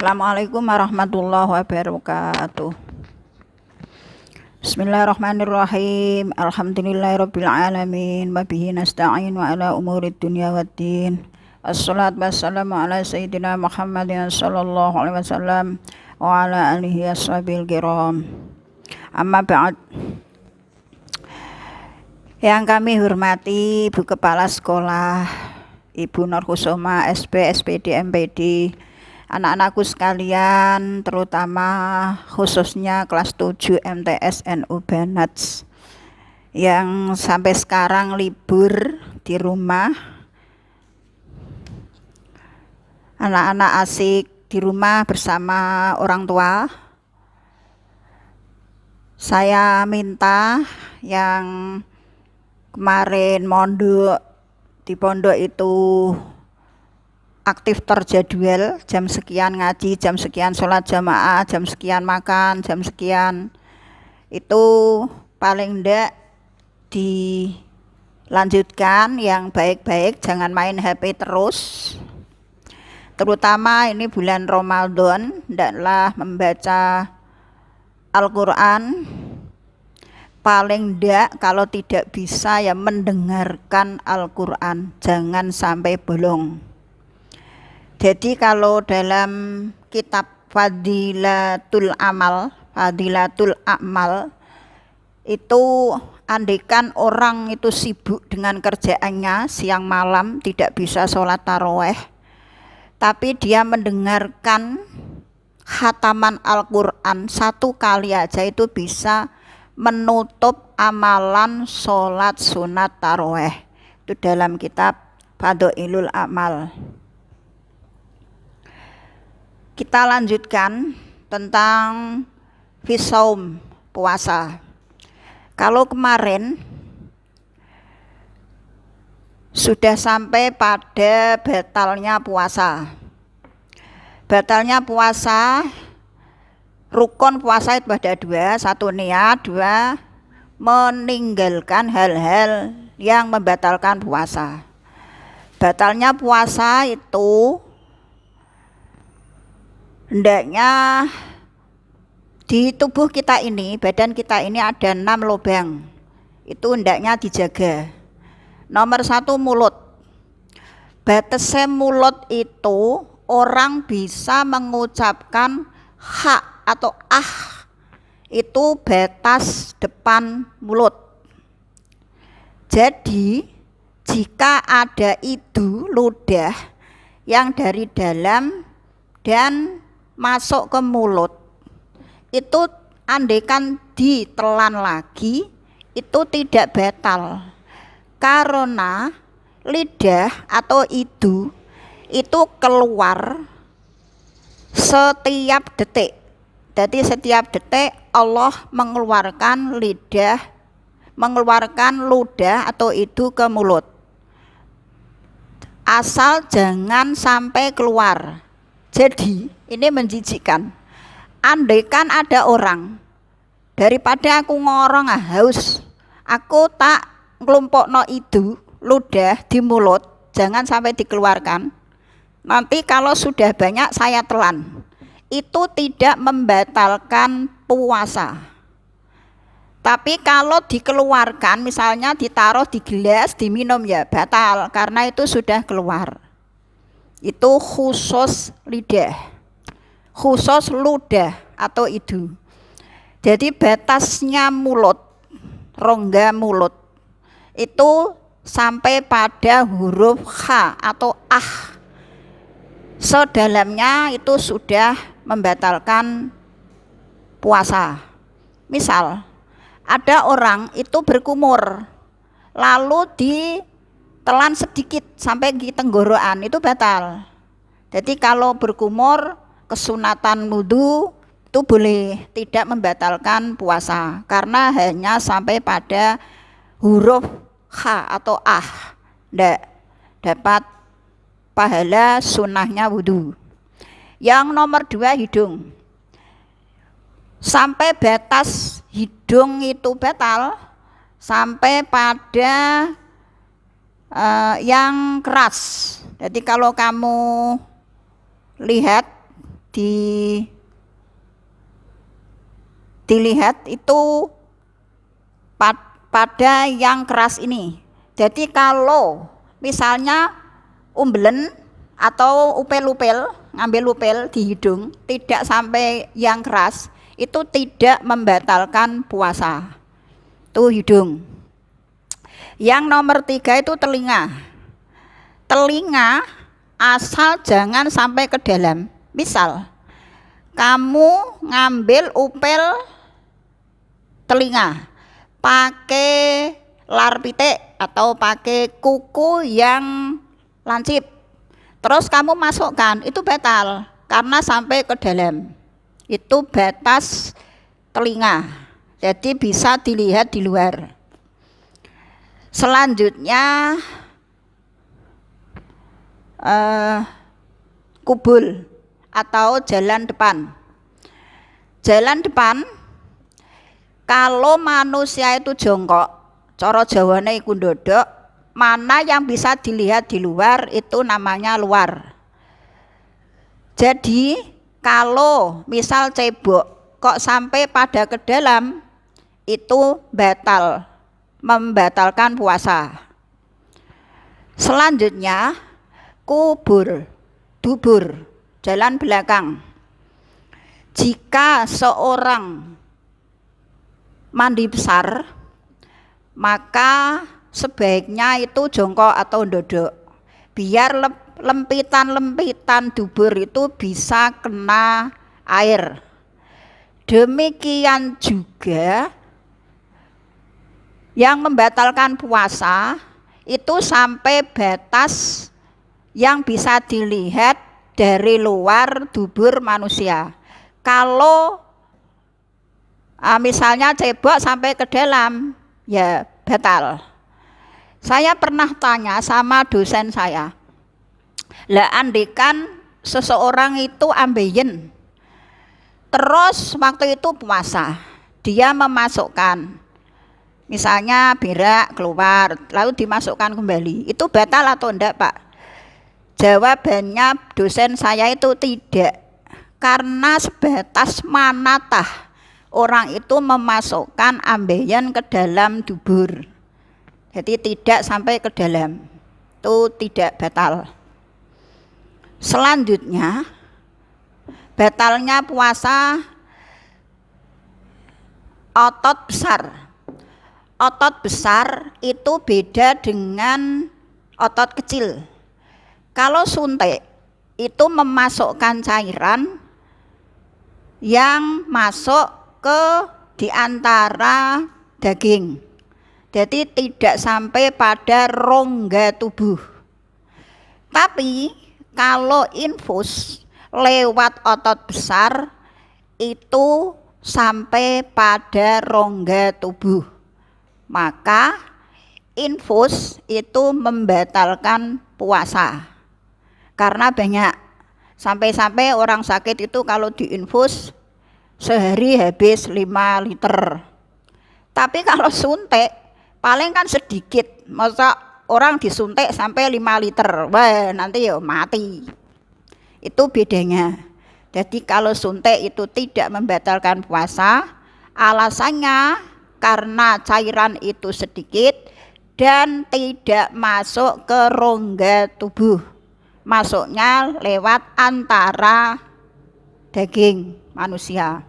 Assalamualaikum warahmatullahi wabarakatuh. Bismillahirrahmanirrahim. Alhamdulillahirabbil alamin wa bihi nasta'in wa ala umurid dunya waddin. Assalatu wassalamu ala sayyidina Muhammadin sallallahu alaihi wasallam wa ala alihi washabil kiram. Amma ba'd. Yang kami hormati Ibu Kepala Sekolah, Ibu Nurhusoma SP, SPD, MPD, anak-anakku sekalian, terutama khususnya kelas 7 MTS NU Banats yang sampai sekarang libur di rumah. Anak-anak asik di rumah bersama orang tua. Saya minta yang kemarin mondok di pondok itu aktif terjadwal, jam sekian ngaji, jam sekian sholat jamaah, jam sekian makan, jam sekian, itu paling ndak dilanjutkan yang baik-baik, jangan main HP terus. Terutama ini bulan Ramadan, ndaklah membaca Al-Quran, paling ndak kalau tidak bisa ya mendengarkan Al-Quran, jangan sampai bolong. Jadi kalau dalam kitab Fadilatul A'mal itu andaikan orang itu sibuk dengan kerjaannya siang malam tidak bisa sholat taraweh, tapi dia mendengarkan khataman Al-Quran satu kali aja itu bisa menutup amalan sholat sunat taraweh. Itu dalam kitab Fadailul A'mal. Kita lanjutkan tentang fisaum, puasa. Kalau kemarin sudah sampai pada batalnya puasa. Batalnya puasa, rukun puasa itu ada dua. Satu niat, dua meninggalkan hal-hal yang membatalkan puasa. Batalnya puasa itu hendaknya di tubuh kita ini, badan kita ini ada 6 lubang. Itu hendaknya dijaga. Nomor 1 mulut. Batasnya mulut itu orang bisa mengucapkan ha atau ah. Itu batas depan mulut. Jadi jika ada itu ludah yang dari dalam dan masuk ke mulut, itu andaikan ditelan lagi itu tidak batal, karena lidah atau itu keluar setiap detik. Jadi setiap detik Allah mengeluarkan ludah atau itu ke mulut, asal jangan sampai keluar. Jadi ini menjijikkan. Andaikan ada orang, daripada aku ngorong haus, aku tak ngelompokno itu ludah di mulut, jangan sampai dikeluarkan. Nanti kalau sudah banyak saya telan. Itu tidak membatalkan puasa. Tapi kalau dikeluarkan, misalnya ditaruh di gelas, diminum ya batal, karena itu sudah keluar. Itu khusus lidah, khusus ludah atau itu. Jadi batasnya mulut, rongga mulut itu sampai pada huruf H atau ah. Sedalamnya itu sudah membatalkan puasa. Misal ada orang itu berkumur lalu ditelan sedikit sampai di tenggorokan, itu batal. Jadi kalau berkumur kesunatan wudu itu boleh, tidak membatalkan puasa karena hanya sampai pada huruf H atau ah, ndak dapat pahala sunnahnya wudu. Yang nomor 2 hidung. Sampai batas hidung itu batal sampai pada yang keras. Jadi kalau kamu lihat dilihat itu pada yang keras ini. Jadi kalau misalnya umbelen atau upel-upel, ngambil upel di hidung, tidak sampai yang keras, itu tidak membatalkan puasa. Itu hidung. Yang nomor 3 itu telinga. Telinga asal jangan sampai ke dalam. Misal, kamu ngambil upel telinga, pakai lar pitik atau pakai kuku yang lancip, terus kamu masukkan, itu batal karena sampai ke dalam. Itu batas telinga, jadi bisa dilihat di luar. Selanjutnya kubul atau jalan depan. Jalan depan, kalau manusia itu jongkok, cara Jawane iku ndodok, mana yang bisa dilihat di luar itu namanya luar. Jadi kalau misal cebok kok sampai pada ke dalam, itu batal, membatalkan puasa. Selanjutnya kubur, dubur, jalan belakang. Jika seorang mandi besar, maka sebaiknya itu jongkok atau ndodok, biar lempitan-lempitan dubur itu bisa kena air. Demikian juga yang membatalkan puasa itu sampai batas yang bisa dilihat dari luar dubur manusia. Kalau misalnya cebok sampai ke dalam, ya batal. Saya pernah tanya sama dosen saya, lah andikan seseorang itu ambeien, terus waktu itu puasa, dia memasukkan, misalnya berak keluar, lalu dimasukkan kembali, itu batal atau enggak, Pak? Jawabannya dosen saya itu tidak, karena sebatas manatah orang itu memasukkan ambeien ke dalam dubur, jadi tidak sampai ke dalam, itu tidak batal. Selanjutnya, batalnya puasa otot besar. Otot besar itu beda dengan otot kecil. Kalau suntik itu memasukkan cairan yang masuk ke di antara daging, jadi tidak sampai pada rongga tubuh. Tapi kalau infus lewat otot besar itu sampai pada rongga tubuh, maka infus itu membatalkan puasa. Karena banyak, sampai-sampai orang sakit itu kalau diinfus sehari habis 5 liter. Tapi kalau suntik paling kan sedikit, masa orang disuntik sampai 5 liter, wah nanti ya mati. Itu bedanya. Jadi kalau suntik itu tidak membatalkan puasa, alasannya karena cairan itu sedikit dan tidak masuk ke rongga tubuh, masuknya lewat antara daging manusia.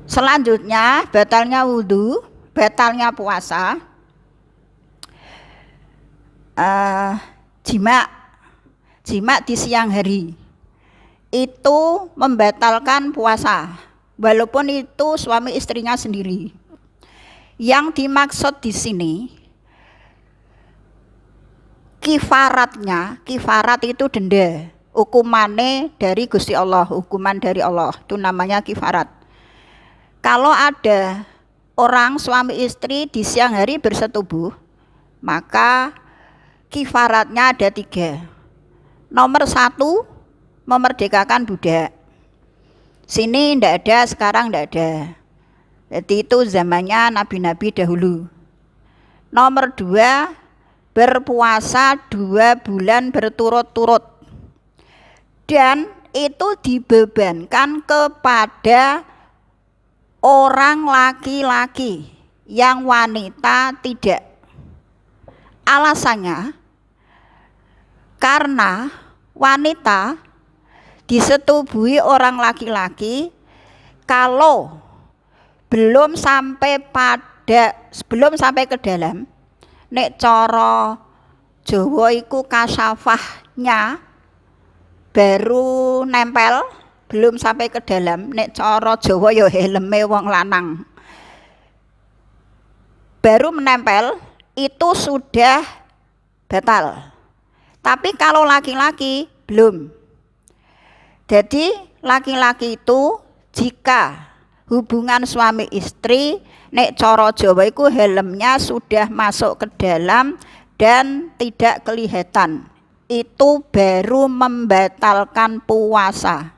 Selanjutnya batalnya wudhu, batalnya puasa, jima di siang hari itu membatalkan puasa, walaupun itu suami istrinya sendiri. Yang dimaksud di sini kifaratnya, kifarat itu denda, hukumannya dari Gusti Allah, hukuman dari Allah, itu namanya kifarat. Kalau ada orang suami istri di siang hari bersetubuh, maka kifaratnya ada 3. Nomor 1, memerdekakan budak. Sini ndak ada, sekarang ndak ada. Jadi itu zamannya nabi-nabi dahulu. Nomor 2, berpuasa 2 bulan berturut-turut. Dan itu dibebankan kepada orang laki-laki, yang wanita tidak. Alasannya karena wanita disetubuhi orang laki-laki kalau belum sampai ke dalam, nek cara Jawa iku kasafahnya baru nempel, belum sampai ke dalam. Nek cara Jawa ya helme wong lanang baru menempel, itu sudah batal. Tapi kalau laki-laki belum. Jadi laki-laki itu jika hubungan suami istri, nek cara Jawa iku helmnya sudah masuk ke dalam dan tidak kelihatan, itu baru membatalkan puasa.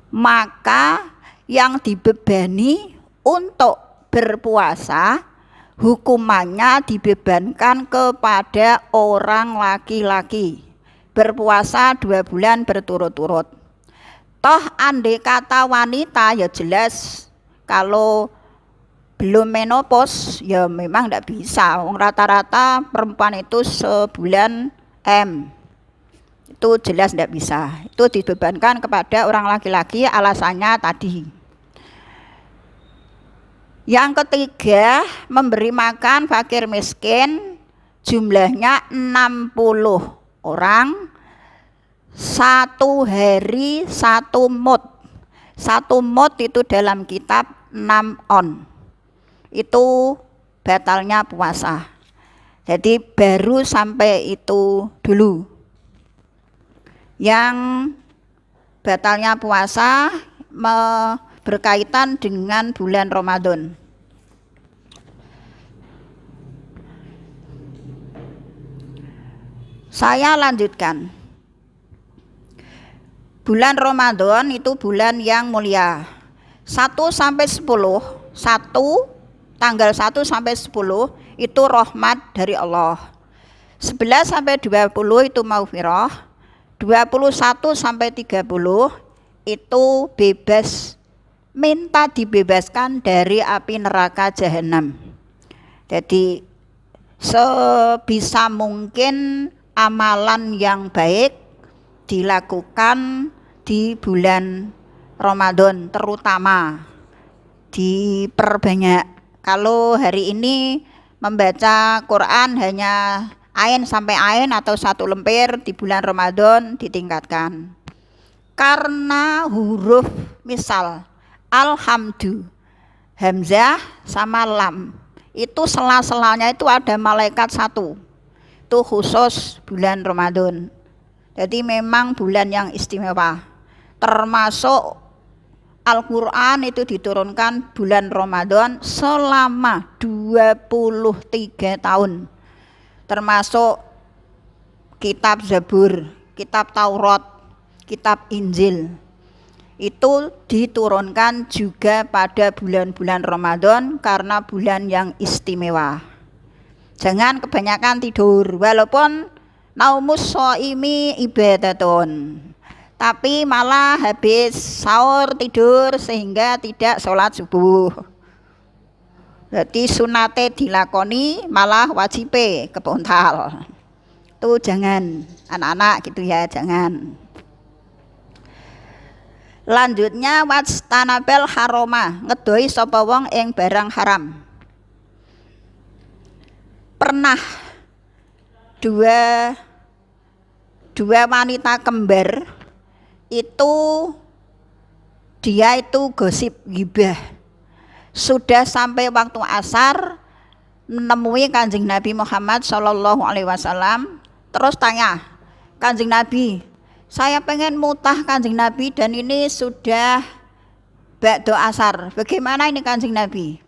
Maka yang dibebani untuk berpuasa, hukumannya dibebankan kepada orang laki-laki. Berpuasa 2 bulan berturut-turut. Toh andai kata wanita ya jelas, kalau belum menopause ya memang tidak bisa. Rata-rata perempuan itu sebulan itu jelas tidak bisa. Itu dibebankan kepada orang laki-laki, alasannya tadi. Yang ketiga, memberi makan fakir miskin, jumlahnya 60 orang, 1 hari 1 mud. 1 mud itu dalam kitab 6 on. Itu batalnya puasa. Jadi baru sampai itu dulu. Yang batalnya puasa berkaitan dengan bulan Ramadan. Saya lanjutkan. Bulan Ramadan itu bulan yang mulia. 1 sampai 10, tanggal 1 sampai 10 itu rahmat dari Allah. 11 sampai 20 itu maghfirah. 21 sampai 30 itu bebas, minta dibebaskan dari api neraka jahanam. Jadi sebisa mungkin amalan yang baik dilakukan di bulan Ramadan, terutama diperbanyak. Kalau hari ini membaca Quran hanya ain sampai ain atau 1 lemper, di bulan Ramadan ditingkatkan. Karena huruf misal alhamdu, hamzah sama lam, itu sela-selanya itu ada malaikat 1. Itu khusus bulan Ramadan. Jadi memang bulan yang istimewa. Termasuk Al-Quran itu diturunkan bulan Ramadan selama 23 tahun. Termasuk kitab Zabur, kitab Taurat, kitab Injil. Itu diturunkan juga pada bulan-bulan Ramadan karena bulan yang istimewa. Jangan kebanyakan tidur, walaupun naumus shaimi ibadatun, tapi malah habis sahur tidur sehingga tidak sholat subuh. Jadi sunate dilakoni malah wajibe kebontal. Itu jangan, anak-anak gitu ya, jangan. Lanjutnya wajtanabel haroma, ngedoi sapa wong ing barang haram. Pernah dua wanita kembar itu, dia itu gosip gibah. Sudah sampai waktu asar menemui Kanjeng Nabi Muhammad SAW, terus tanya, Kanjeng Nabi, saya pengen mutah Kanjeng Nabi dan ini sudah ba'da asar, bagaimana ini Kanjeng Nabi?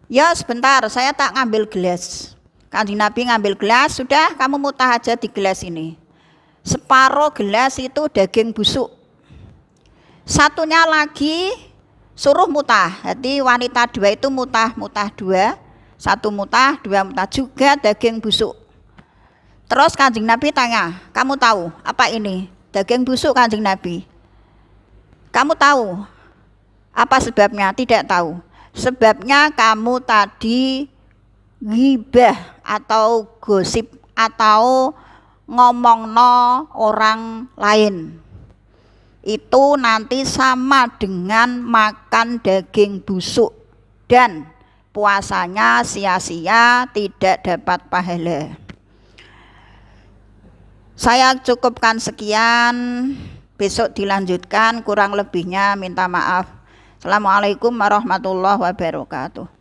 Ya sebentar, saya tak ngambil gelas. Kanjeng Nabi ngambil gelas, sudah kamu mutah aja di gelas ini. Separuh gelas itu daging busuk, satunya lagi suruh mutah. Jadi wanita 2 itu mutah 2, 1 mutah, 2 mutah, juga daging busuk. Terus Kanjeng Nabi tanya, kamu tahu apa ini? daging busuk Kanjeng Nabi. Kamu tahu apa sebabnya? Tidak tahu. Sebabnya kamu tadi ghibah atau gosip atau ngomongno orang lain. Itu nanti sama dengan makan daging busuk dan puasanya sia-sia, tidak dapat pahala. Saya cukupkan sekian, besok dilanjutkan, kurang lebihnya minta maaf. Assalamualaikum warahmatullahi wabarakatuh.